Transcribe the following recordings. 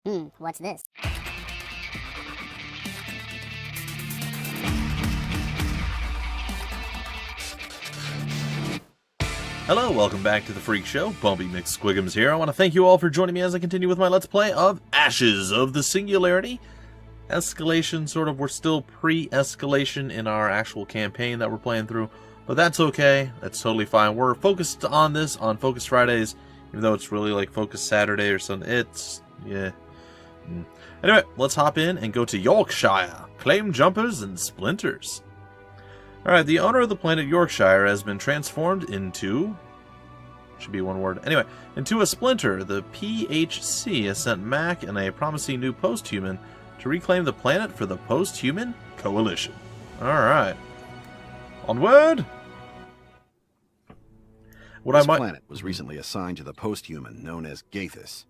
What's this? Hello, welcome back to the Freak Show. Bumpy McSquigums here. I want to thank you all for joining me as I continue with my Let's Play of Ashes of the Singularity Escalation. Sort of, we're still pre-escalation in our actual campaign that we're playing through, but that's okay. That's totally fine. We're focused on this on Focus Fridays, even though it's really like Focus Saturday or something. Yeah. Anyway, let's hop in and go to Yorkshire. Claim jumpers and splinters. Alright, the owner of the planet Yorkshire has been transformed into... should be one word. Anyway, into a splinter. The PHC has sent Mac and a promising new post-human to reclaim the planet for the post-human coalition. Alright. Onward! This planet was recently assigned to the post-human known as Gaethus.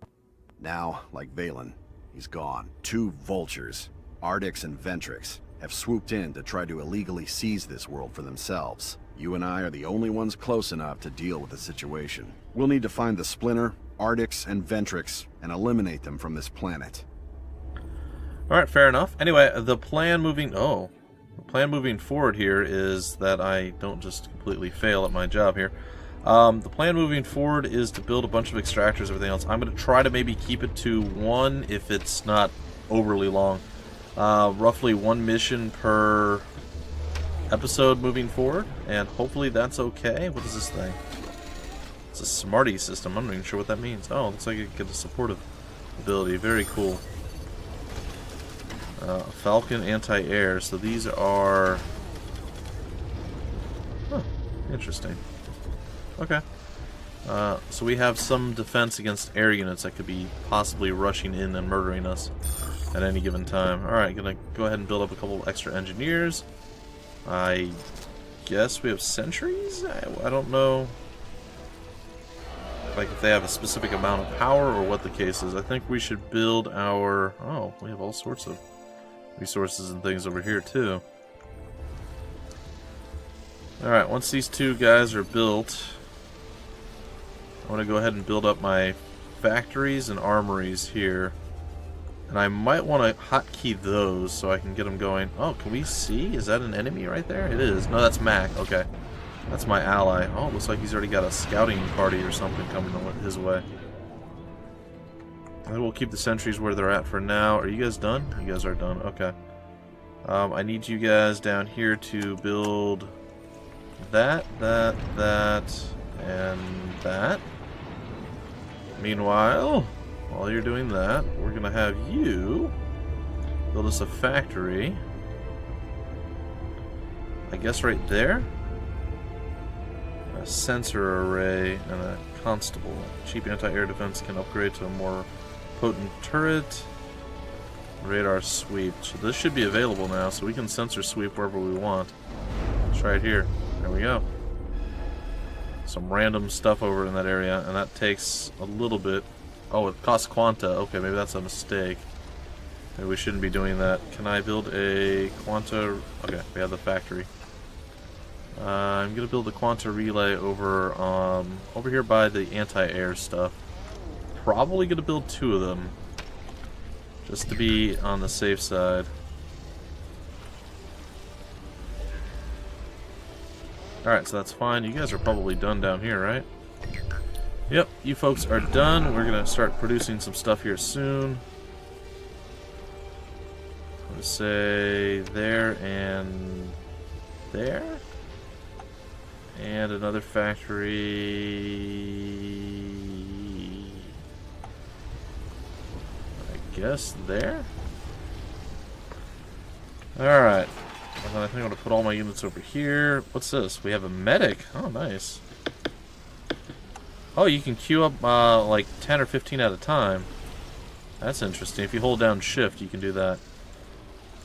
Now, like Valen, he's gone. Two vultures, Ardix and Ventrix, have swooped in to try to illegally seize this world for themselves. You and I are the only ones close enough to deal with the situation. We'll need to find the Splinter, Ardix, and Ventrix, and eliminate them from this planet. Alright, fair enough. Anyway, the plan moving forward here is that I don't just completely fail at my job here. The plan moving forward is to build a bunch of extractors, everything else. I'm going to try to maybe keep it to one if it's not overly long. Roughly one mission per episode moving forward, and hopefully that's okay. What is this thing? It's a Smarty system. I'm not even sure what that means. Oh, looks like it gets a supportive ability. Very cool. Falcon anti-air. So these are... huh, interesting. Okay. So we have some defense against air units that could be possibly rushing in and murdering us at any given time. Alright, gonna go ahead and build up a couple extra engineers. I guess we have sentries? I don't know like if they have a specific amount of power or what the case is. I think we should build our... oh, we have all sorts of resources and things over here too. Alright, once these two guys are built, I want to go ahead and build up my factories and armories here. And I might want to hotkey those so I can get them going. Oh, can we see? Is that an enemy right there? It is. No, that's Mac. Okay. That's my ally. Oh, looks like he's already got a scouting party or something coming his way. I will keep the sentries where they're at for now. Are you guys done? You guys are done. Okay. I need you guys down here to build that, and that. Meanwhile, while you're doing that, we're going to have you build us a factory. I guess right there. A sensor array and a constable. Cheap anti-air defense can upgrade to a more potent turret. Radar sweep. So this should be available now, so we can sensor sweep wherever we want. It's right here. There we go. Some random stuff over in that area, and that takes a little bit. Oh, it costs Quanta. Okay, maybe that's a mistake. Maybe we shouldn't be doing that. Can I build a Quanta... okay, we have the factory. I'm going to build a Quanta relay over here by the anti-air stuff. Probably going to build two of them, just to be on the safe side. Alright, so that's fine. You guys are probably done down here, right? Yep, you folks are done. We're going to start producing some stuff here soon. I'm going to say there and there. And another factory... I guess there? Alright. And then I think I'm going to put all my units over here. What's this? We have a medic. Oh, nice. Oh, you can queue up like 10 or 15 at a time. That's interesting. If you hold down shift, you can do that.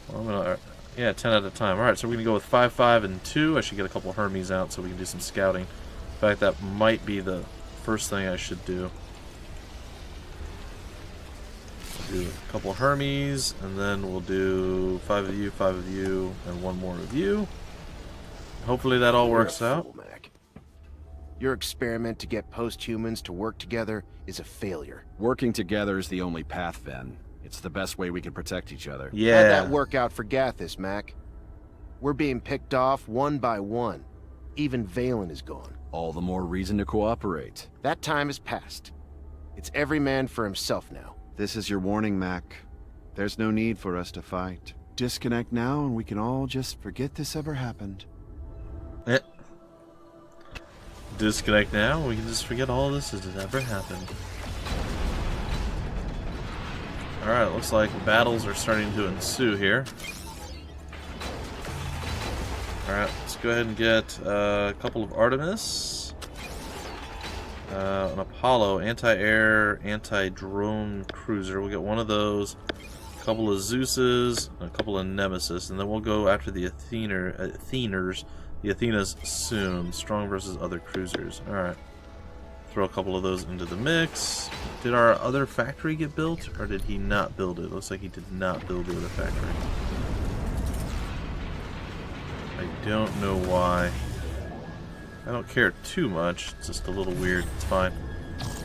Well, I'm gonna, yeah, 10 at a time. Alright, so we're going to go with 5, 5, and 2. I should get a couple Hermes out so we can do some scouting. In fact, that might be the first thing I should do. Do a couple Hermes, and then we'll do 5 of you, 5 of you, and 1 more of you. Hopefully that all works out. Your experiment to get post-humans to work together is a failure. Working together is the only path, Ben. It's the best way we can protect each other. How'd Yeah. that work out for Gathis, Mac? We're being picked off one by one. Even Valen is gone. All the more reason to cooperate. That time has passed. It's every man for himself now. This is your warning, Mac. There's no need for us to fight. Disconnect now and we can all just forget this ever happened. Eh. Disconnect now. We can just forget all this has ever happened. Alright, looks like battles are starting to ensue here. Alright, let's go ahead and get a couple of Artemis. An Apollo, anti-air, anti-drone cruiser. We'll get one of those. A couple of Zeuses, and a couple of Nemesis. And then we'll go after the the Athenas soon. Strong versus other cruisers. Alright. Throw a couple of those into the mix. Did our other factory get built? Or did he not build it? Looks like he did not build the other factory. I don't know why. I don't care too much. It's just a little weird. It's fine.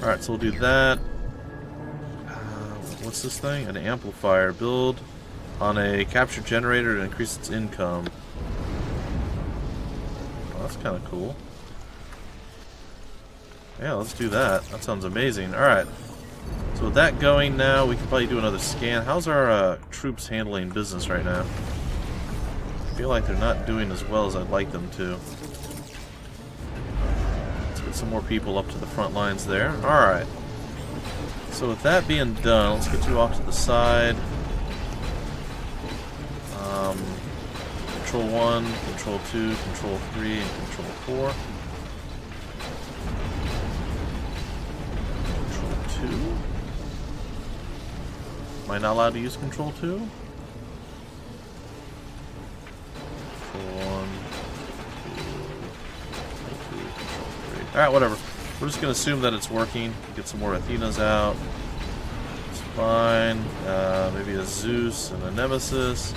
Alright, so we'll do that. What's this thing? An amplifier. Build on a capture generator to increase its income. Oh, that's kind of cool. Yeah, let's do that. That sounds amazing. Alright. So with that going now, we can probably do another scan. How's our troops handling business right now? I feel like they're not doing as well as I'd like them to. Let's get some more people up to the front lines there. Alright. So with that being done, let's get you off to the side. Control 1, Control 2, Control 3, and Control 4. Control 2? Am I not allowed to use Control 2? Alright, whatever. We're just going to assume that it's working. Get some more Athenas out. It's fine. Maybe a Zeus and a Nemesis.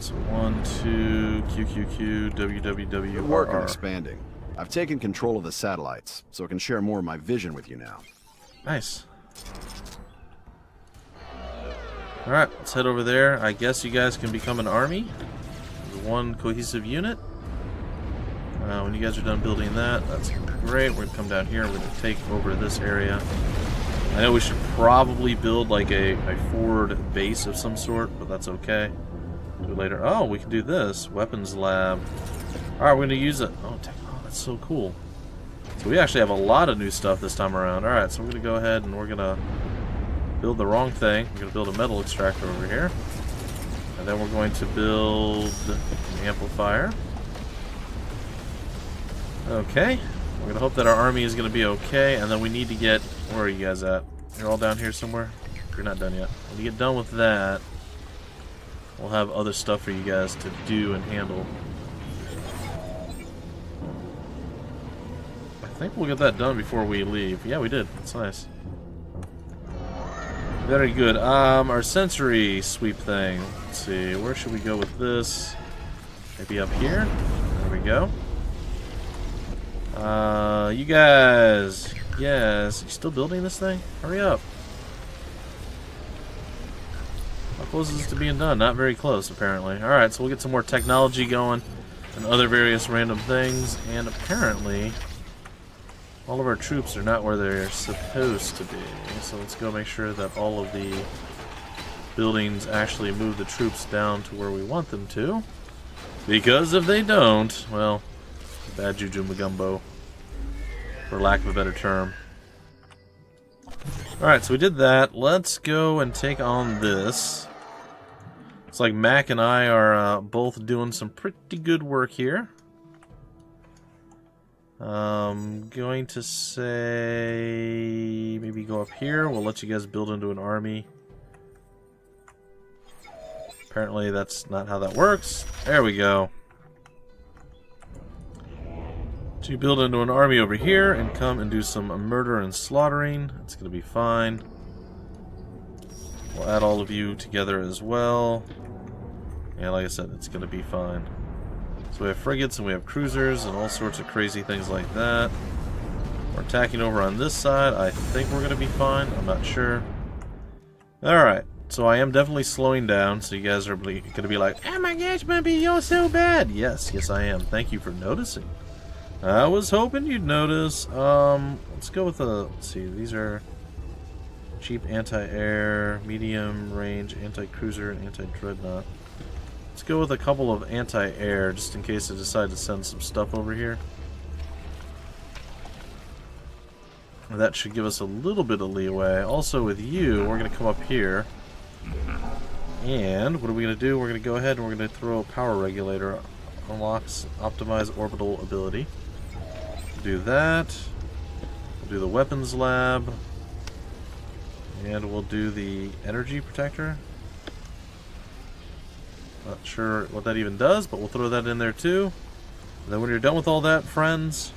So 1, 2, QQQ, WWW, Good work in expanding. I've taken control of the satellites, so I can share more of my vision with you now. Nice. Alright, let's head over there. I guess you guys can become an army. One cohesive unit. When you guys are done building that, that's great. We're going to come down here and we're going to take over this area. I know we should probably build like a forward base of some sort, but that's okay. Do it later. Oh, we can do this. Weapons lab. Alright, we're going to use it. Oh, that's so cool. So we actually have a lot of new stuff this time around. Alright, so we're going to go ahead and we're going to build the wrong thing. We're going to build a metal extractor over here. And then we're going to build an amplifier. Okay. We're going to hope that our army is going to be okay. And then we need to get... Where are you guys at? You're all down here somewhere? You're not done yet. When you get done with that, we'll have other stuff for you guys to do and handle. I think we'll get that done before we leave. Yeah, we did. That's nice. Very good. Our sensory sweep thing. Let's see. Where should we go with this? Maybe up here? There we go. You guys. Yes. You still building this thing? Hurry up. How close is this to being done? Not very close, apparently. Alright, so we'll get some more technology going and other various random things. And apparently, all of our troops are not where they're supposed to be. So let's go make sure that all of the buildings actually move the troops down to where we want them to. Because if they don't, well, bad juju magumbo, for lack of a better term. Alright, so we did that. Let's go and take on this. It's like Mac and I are both doing some pretty good work here. Going to say maybe go up here. We'll let you guys build into an army. Apparently that's not how that works. There we go. So you build into an army over here and come and do some murder and slaughtering. It's going to be fine. We'll add all of you together as well. Yeah, like I said, it's going to be fine. So we have frigates and we have cruisers and all sorts of crazy things like that. We're attacking over on this side. I think we're going to be fine. I'm not sure. Alright, so I am definitely slowing down, so you guys are going to be like, oh my gosh, Bumpy, you're so bad. Yes, I am. Thank you for noticing. I was hoping you'd notice. Let's go with the, let's see, these are cheap anti-air, medium range, anti-cruiser, and anti-dreadnought. Let's go with a couple of anti-air, just in case I decide to send some stuff over here. That should give us a little bit of leeway. Also with you, we're going to come up here. And what are we going to do? We're going to go ahead and we're going to throw a power regulator. Unlocks optimize orbital ability. Do that. We'll do the weapons lab. And we'll do the energy protector. Not sure what that even does, but we'll throw that in there too. And then when you're done with all that, friends,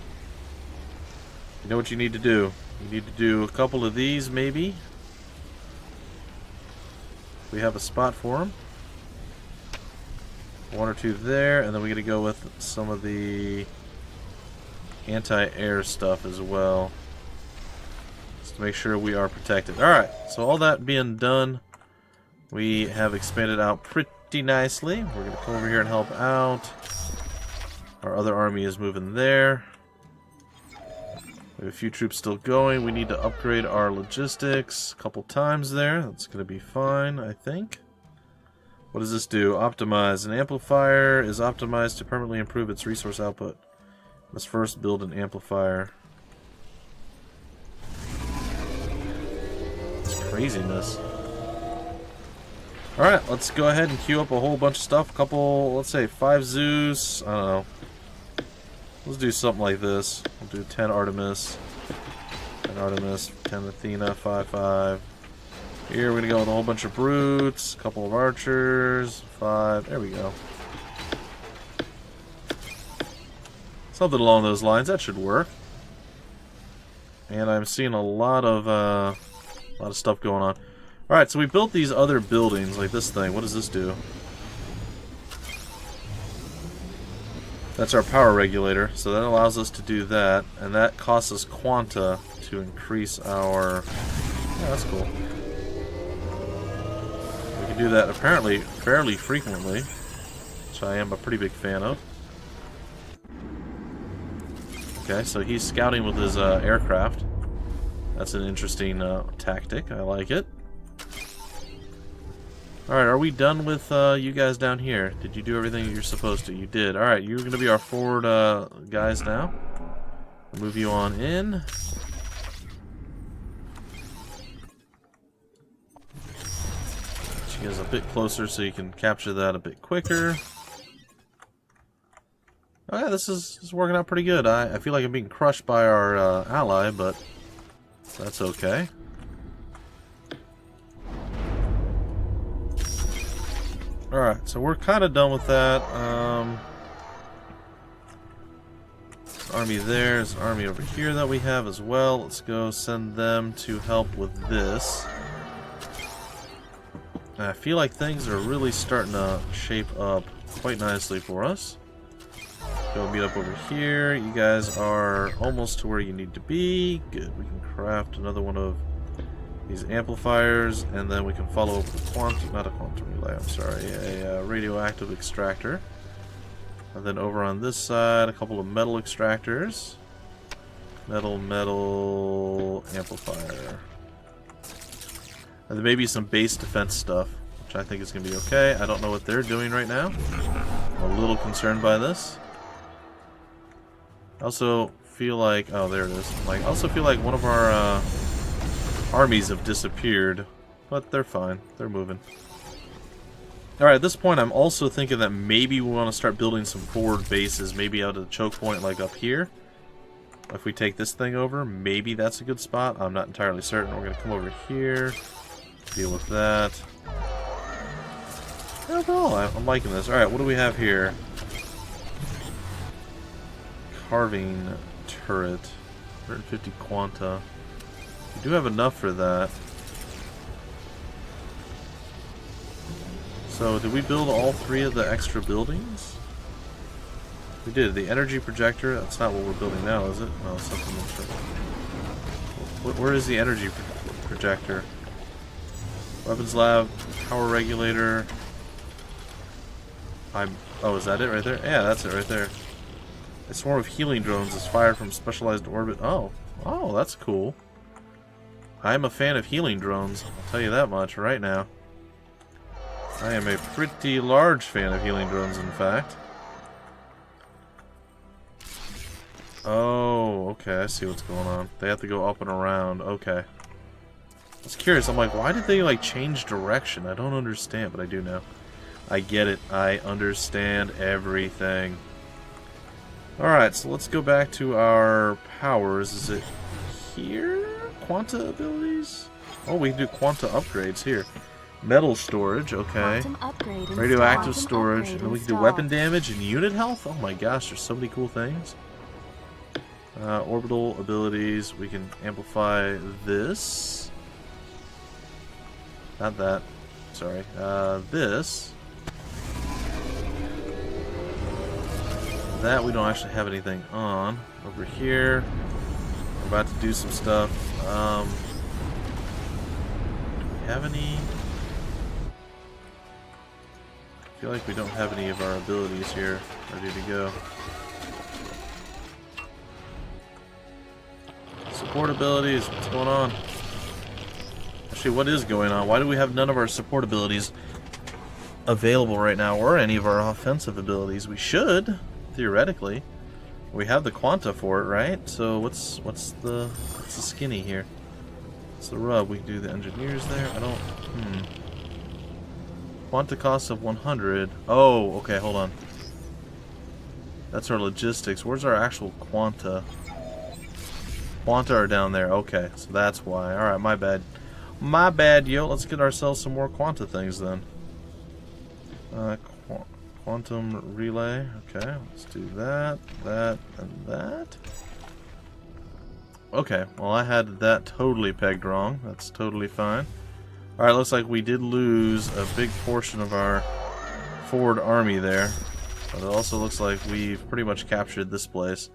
you know what you need to do. You need to do a couple of these, maybe. We have a spot for them. One or two there, and then we're going to go with some of the anti-air stuff as well. Just to make sure we are protected. Alright, so all that being done, we have expanded out pretty nicely. We're going to come over here and help out. Our other army is moving there. We have a few troops still going. We need to upgrade our logistics a couple times there. That's going to be fine, I think. What does this do? Optimize. An amplifier is optimized to permanently improve its resource output. Let's first build an amplifier. It's craziness. Alright, let's go ahead and queue up a whole bunch of stuff. A couple, let's say 5 Zeus. I don't know. Let's do something like this. We'll do 10 Artemis. 10 Artemis, 10 Athena, 5. Here we're going to go with a whole bunch of brutes, a couple of archers, 5. There we go. Something along those lines. That should work. And I'm seeing a lot of stuff going on. Alright, so we built these other buildings, like this thing. What does this do? That's our power regulator, so that allows us to do that, and that costs us quanta to increase our... Yeah, that's cool. We can do that apparently fairly frequently, which I am a pretty big fan of. Okay, so he's scouting with his aircraft. That's an interesting tactic. I like it. Alright, are we done with you guys down here? Did you do everything you're supposed to? You did. Alright, you're going to be our forward guys now. I'll move you on in. Get you guys a bit closer so you can capture that a bit quicker. Oh yeah, this is working out pretty good. I feel like I'm being crushed by our ally, but that's okay. Alright, so we're kind of done with that. Army there's an army over here that we have as well. Let's go send them to help with this. I feel like things are really starting to shape up quite nicely for us. Go meet up over here. You guys are almost to where you need to be. Good, we can craft another one of these amplifiers, and then we can follow up with not a quantum relay, I'm sorry, a radioactive extractor. And then over on this side, a couple of metal extractors. Metal amplifier. And then maybe some base defense stuff, which I think is going to be okay. I don't know what they're doing right now. I'm a little concerned by this. I also feel like, oh, there it is. I also feel like one of our armies have disappeared, but they're fine. They're moving. Alright, at this point I'm also thinking that maybe we want to start building some forward bases, maybe out at a choke point like up here. If we take this thing over, maybe that's a good spot. I'm not entirely certain. We're going to come over here, deal with that. Overall, I'm liking this. Alright, what do we have here? Carving turret. 150 quanta. We do have enough for that. So, did we build all 3 of the extra buildings? We did. The energy projector. That's not what we're building now, is it? No, something different. Where is the energy projector? Weapons lab, power regulator. Oh, is that it right there? Yeah, that's it right there. A swarm of healing drones is fired from specialized orbit. Oh, that's cool. I'm a fan of healing drones. I'll tell you that much right now. I am a pretty large fan of healing drones, in fact. Oh, okay, I see what's going on. They have to go up and around. Okay. I was curious. I'm like, why did they, like, change direction? I don't understand, but I do now. I get it. I understand everything. Alright, so let's go back to our powers. Is it here? Quanta abilities? Oh, we can do quanta upgrades here. Metal storage, okay. Radioactive storage. And then we can do weapon damage and unit health? Oh my gosh, there's so many cool things. Orbital abilities. We can amplify this. Not that. Sorry. This. That we don't actually have anything on. Over here, we're about to do some stuff. Do we have any? I feel like we don't have any of our abilities here ready to go. Support abilities, what's going on? Actually, what is going on? Why do we have none of our support abilities available right now, or any of our offensive abilities? We should. Theoretically, we have the quanta for it, right? So what's the skinny here? What's the rub? We can do the engineers there. I don't. Quanta cost of 100. Oh, okay. Hold on. That's our logistics. Where's our actual quanta? Quanta are down there. Okay, so that's why. All right, my bad. My bad, yo. Let's get ourselves some more quanta things then. Quantum relay. Okay, let's do that, that, and that. Okay, well I had that totally pegged wrong. That's totally fine. Alright, looks like we did lose a big portion of our forward army there. But it also looks like we've pretty much captured this place.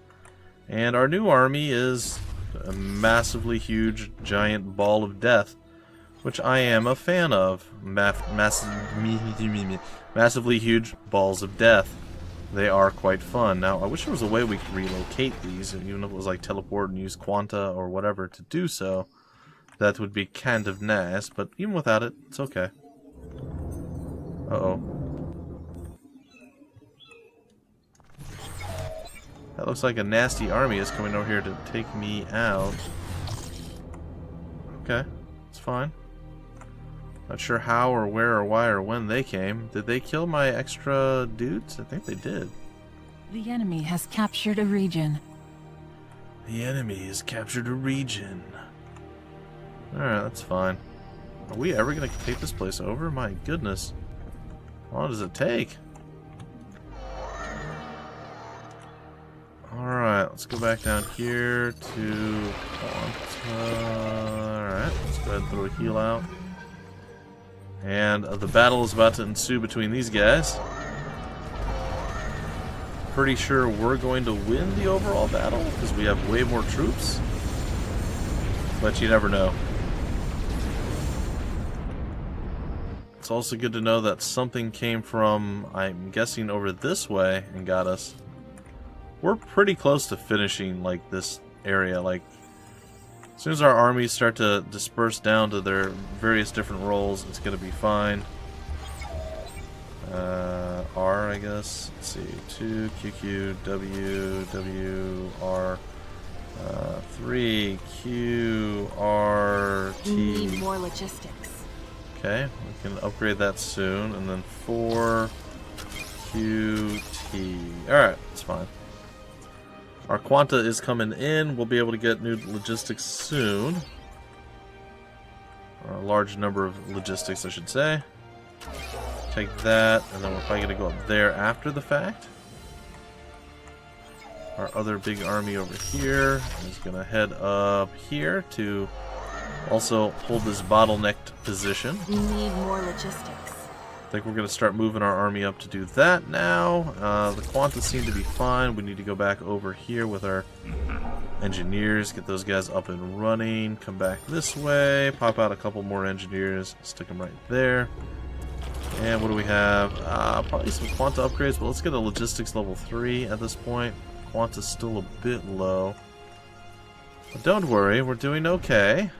And our new army is a massively huge, giant ball of death, which I am a fan of. Massively huge balls of death. They are quite fun. Now, I wish there was a way we could relocate these, even if it was like teleport and use quanta or whatever to do so. That would be kind of nice, but even without it, it's okay. Uh-oh. That looks like a nasty army is coming over here to take me out. Okay, it's fine. Not sure how or where or why or when they came. Did they kill my extra dudes? I think they did. The enemy has captured a region. The enemy has captured a region. Alright, that's fine. Are we ever going to take this place over? My goodness. How long does it take? Alright, let's go back down here to alright, let's go ahead and throw a heal out. And the battle is about to ensue between these guys. Pretty sure we're going to win the overall battle because we have way more troops. But you never know. It's also good to know that something came from, I'm guessing, over this way and got us. We're pretty close to finishing, like, this area. Like, as soon as our armies start to disperse down to their various different roles, it's going to be fine. R, I guess. Let's see. 2, QQ, W, W, R. 3, Q, R, T. We need more logistics. Okay, we can upgrade that soon. And then 4, Q, T. Alright, it's fine. Our quanta is coming in. We'll be able to get new logistics soon. Or a large number of logistics, I should say. Take that, and then we're probably going to go up there after the fact. Our other big army over here is going to head up here to also hold this bottlenecked position. We need more logistics. I think we're going to start moving our army up to do that now. The Quanta seem to be fine. We need to go back over here with our engineers, get those guys up and running, come back this way, pop out a couple more engineers, stick them right there. And what do we have? Probably some Quanta upgrades, but let's get a logistics level 3 at this point. Quanta's still a bit low. But don't worry, we're doing okay.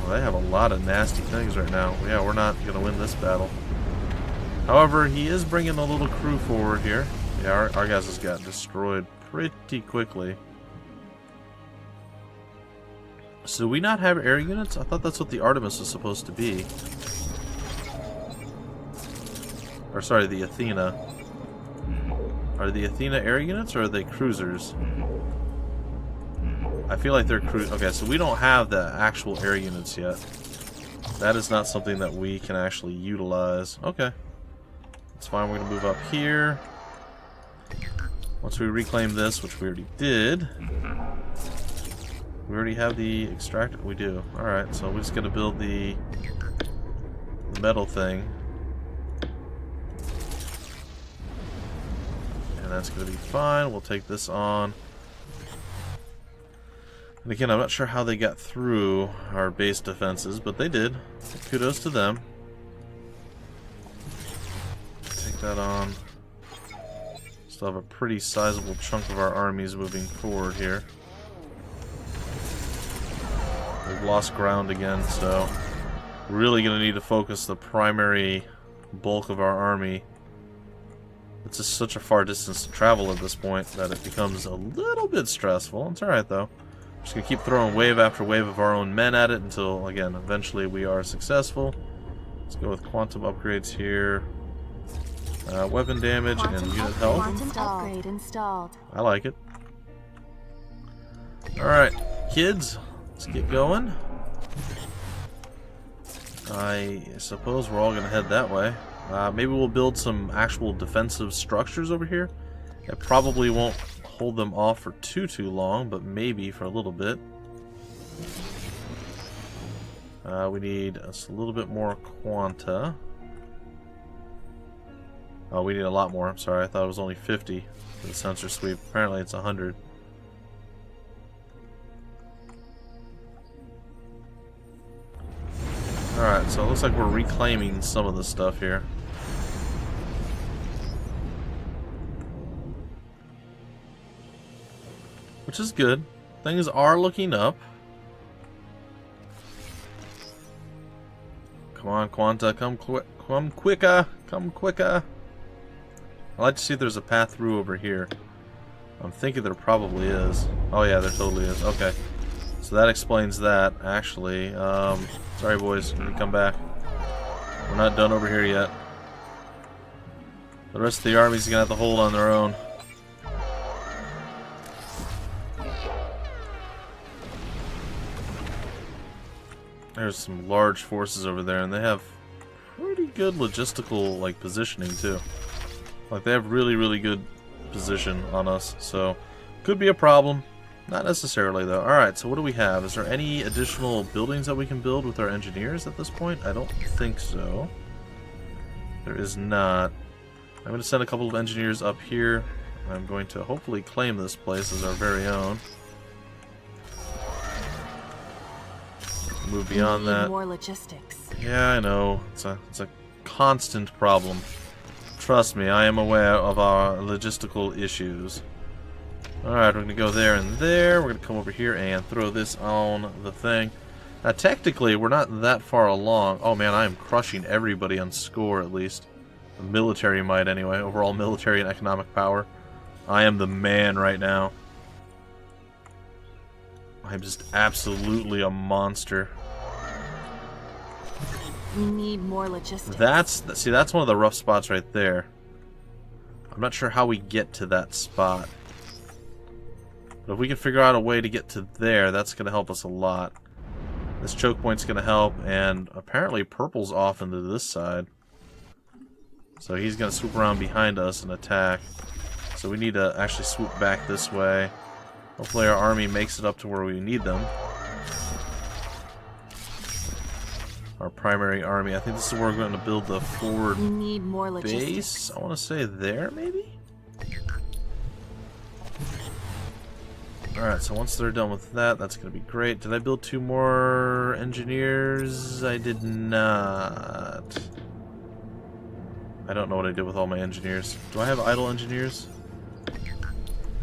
Well, they have a lot of nasty things right now. Yeah, we're not going to win this battle. However, he is bringing a little crew forward here. Yeah, our guys just got destroyed pretty quickly. So do we not have air units? I thought that's what the Artemis was supposed to be. Or sorry, the Athena. Are the Athena air units or are they cruisers? I feel like they're cruisers. Okay, so we don't have the actual air units yet. That is not something that we can actually utilize. Okay. That's fine, we're going to move up here. Once we reclaim this, which we already did. We already have the extractor. We do. Alright, so we're just going to build the metal thing. And that's going to be fine. We'll take this on. And again, I'm not sure how they got through our base defenses, but they did. Kudos to them. Take that on. Still have a pretty sizable chunk of our armies moving forward here. We've lost ground again, so we're really going to need to focus the primary bulk of our army. It's just such a far distance to travel at this point that it becomes a little bit stressful. It's alright though. We're just going to keep throwing wave after wave of our own men at it until, again, eventually we are successful. Let's go with quantum upgrades here. Weapon damage and unit health. Upgrade installed. I like it. Alright, kids. Let's get going. I suppose we're all going to head that way. Maybe we'll build some actual defensive structures over here. It probably won't hold them off for too long, but maybe for a little bit. We need a little bit more quanta. Oh, we need a lot more. I'm sorry, I thought it was only 50 for the sensor sweep. Apparently it's 100. Alright, so it looks like we're reclaiming some of the stuff here. Which is good. Things are looking up. Come on, Quanta, come quicker! Come quicker! I'd like to see if there's a path through over here. I'm thinking there probably is. Oh yeah, there totally is. Okay. So that explains that, actually. Sorry boys, let me come back. We're not done over here yet. The rest of the army's gonna have to hold on their own. There's some large forces over there, and they have pretty good logistical, like, positioning, too. Like, they have really good position on us, so could be a problem. Not necessarily, though. Alright, so what do we have? Is there any additional buildings that we can build with our engineers at this point? I don't think so. There is not. I'm going to send a couple of engineers up here. I'm going to hopefully claim this place as our very own. Move beyond that. More logistics. Yeah, I know. It's a constant problem. Trust me, I am aware of our logistical issues. Alright, we're going to go there and there. We're going to come over here and throw this on the thing. Now, technically, we're not that far along. Oh, man, I am crushing everybody on score, at least. The military might, anyway. Overall military and economic power. I am the man right now. I'm just absolutely a monster. We need more logistics. See, that's one of the rough spots right there. I'm not sure how we get to that spot. But if we can figure out a way to get to there, that's going to help us a lot. This choke point's going to help, and apparently purple's off into this side. So he's going to swoop around behind us and attack. So we need to actually swoop back this way. Hopefully our army makes it up to where we need them. our primary army. I think this is where we're going to build the forward We need more logistics. base. I want to say there, maybe? Alright, so once they're done with that, that's going to be great. Did I build 2 more engineers? I did not. I don't know what I did with all my engineers. Do I have idle engineers?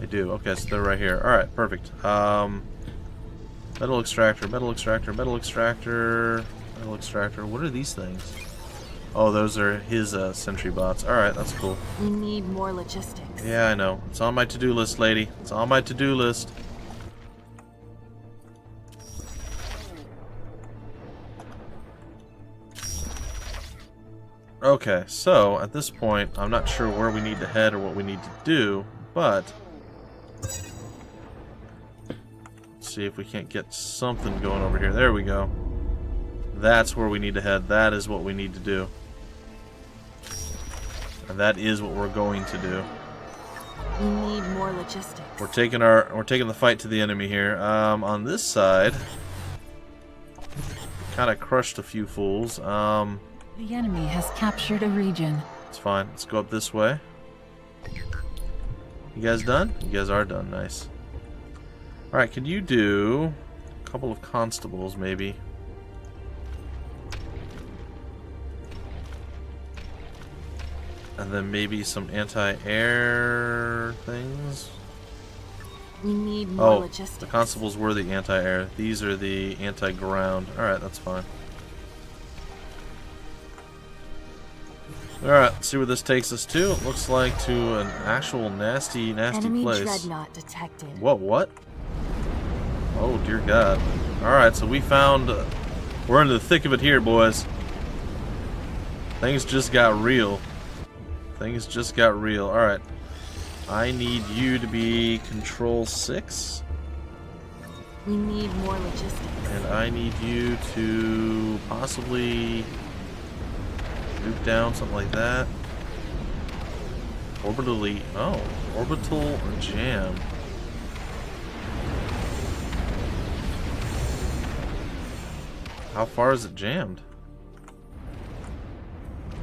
I do. Okay, so they're right here. Alright, perfect. Metal extractor, metal extractor, metal extractor, metal extractor. What are these things? Oh, those are his sentry bots. Alright, that's cool. We need more logistics. Yeah, I know. It's on my to-do list, lady. It's on my to-do list. Okay, so at this point, I'm not sure where we need to head or what we need to do, but let's see if we can't get something going over here. There we go. That's where we need to head. That is what we need to do. And that is what we're going to do. We need more logistics. We're taking the fight to the enemy here. On this side, kind of crushed a few fools. The enemy has captured a region. It's fine. Let's go up this way. You guys done? You guys are done. Nice. Alright, can you do a couple of constables, maybe? And then maybe some anti-air things? We need more Oh, logistics. the constables were the anti-air. These are the anti-ground. Alright, that's fine. Alright, let's see where this takes us to. It looks like to an actual nasty Enemy place. dreadnought detected. Whoa, what? Oh, dear God. Alright, so we found... we're in the thick of it here, boys. Things just got real. Things just got real. Alright. I need you to be Control 6. We need more logistics. And I need you to possibly... move down, something like that. Orbitally... oh. Orbital jam. How far is it jammed?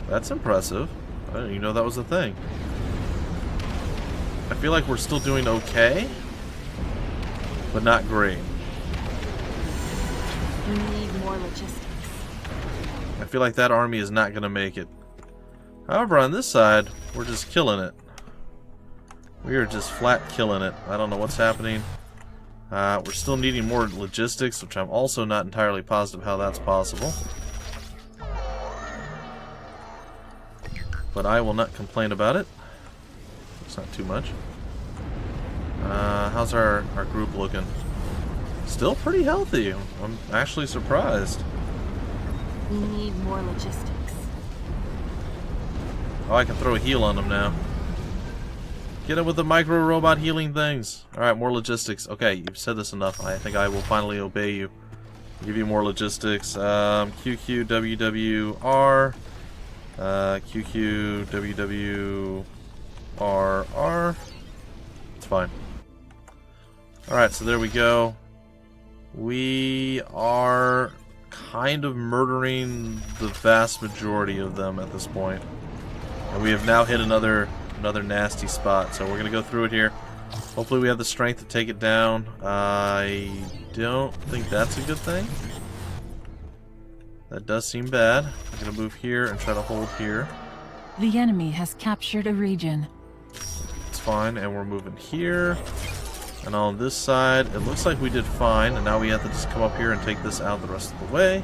That's impressive. I didn't even know that was a thing. I feel like we're still doing okay, but not great. We need more logistics. I feel like that army is not going to make it. However, on this side, we're just killing it. We are just flat killing it. I don't know what's happening. We're still needing more logistics, which I'm also not entirely positive how that's possible. But I will not complain about it. It's not too much. How's our group looking? Still pretty healthy. I'm actually surprised. We need more logistics. Oh, I can throw a heal on them now. Get it with the micro robot healing things. Alright, more logistics. Okay, you've said this enough. I think I will finally obey you. Give you more logistics. QQWWR. QQWWRR. It's fine. Alright, so there we go. We are kind of murdering the vast majority of them at this point. And we have now hit another nasty spot. So we're going to go through it here. Hopefully we have the strength to take it down. I don't think that's a good thing. That does seem bad. I'm going to move here and try to hold here. The enemy has captured a region. It's fine. And we're moving here. And on this side, it looks like we did fine. And now we have to just come up here and take this out the rest of the way.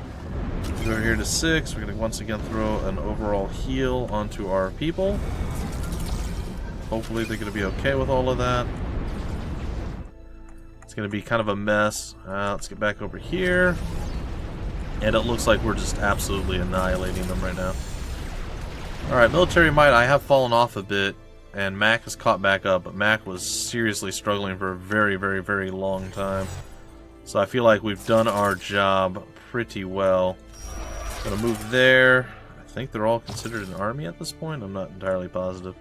Go here to 6. We're going to once again throw an overall heal onto our people. Hopefully they're going to be okay with all of that. It's going to be kind of a mess. Let's get back over here. And it looks like we're just absolutely annihilating them right now. Alright, military might. I have fallen off a bit. And Mac has caught back up. But Mac was seriously struggling for a very, very, very long time. So I feel like we've done our job pretty well. Gonna move there. I think they're all considered an army at this point. I'm not entirely positive.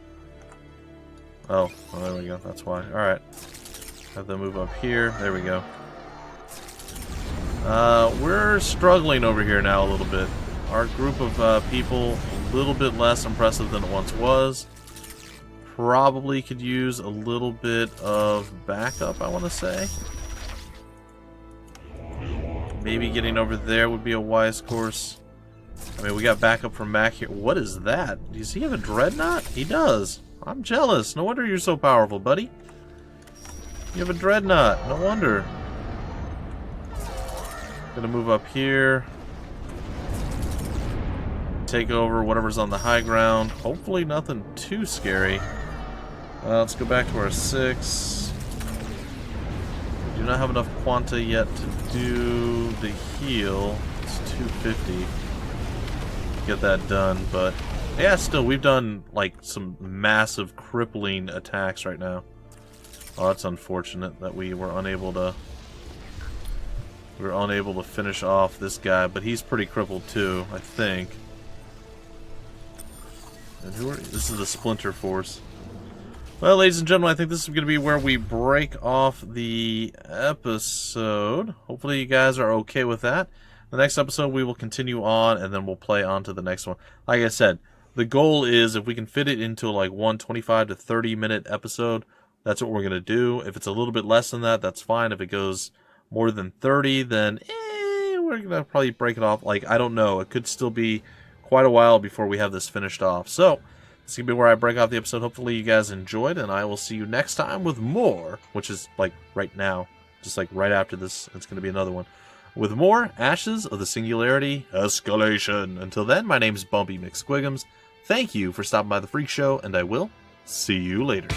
Oh, well, there we go. That's why. Alright. Have them move up here. There we go. We're struggling over here now a little bit. Our group of people, a little bit less impressive than it once was. Probably could use a little bit of backup, I want to say. Maybe getting over there would be a wise course. I mean, we got backup from Mac here. What is that? Does he have a dreadnought? He does. I'm jealous. No wonder you're so powerful, buddy. You have a dreadnought. No wonder. Gonna move up here. Take over whatever's on the high ground. Hopefully nothing too scary. Let's go back to our 6. We do not have enough quanta yet to do the heal. It's 250. Get that done, but yeah, still, we've done like some massive crippling attacks right now. Oh, that's unfortunate that we were unable to finish off this guy, but he's pretty crippled too, I think. And this is the Splinter Force. Well, ladies and gentlemen, I think this is going to be where we break off the episode. Hopefully you guys are okay with that. The next episode we will continue on, and then we'll play on to the next one. Like I said, the goal is if we can fit it into like one 25 to 30 minute episode, that's what we're going to do. If it's a little bit less than that, that's fine. If it goes more than 30, then we're going to probably break it off. Like, I don't know. It could still be quite a while before we have this finished off. So, this is going to be where I break off the episode. Hopefully you guys enjoyed, and I will see you next time with more, which is like right now. Just like right after this, it's going to be another one. With more Ashes of the Singularity Escalation. Until then, my name's Bumpy McSquigums. Thank you for stopping by the Freak Show, and I will see you later.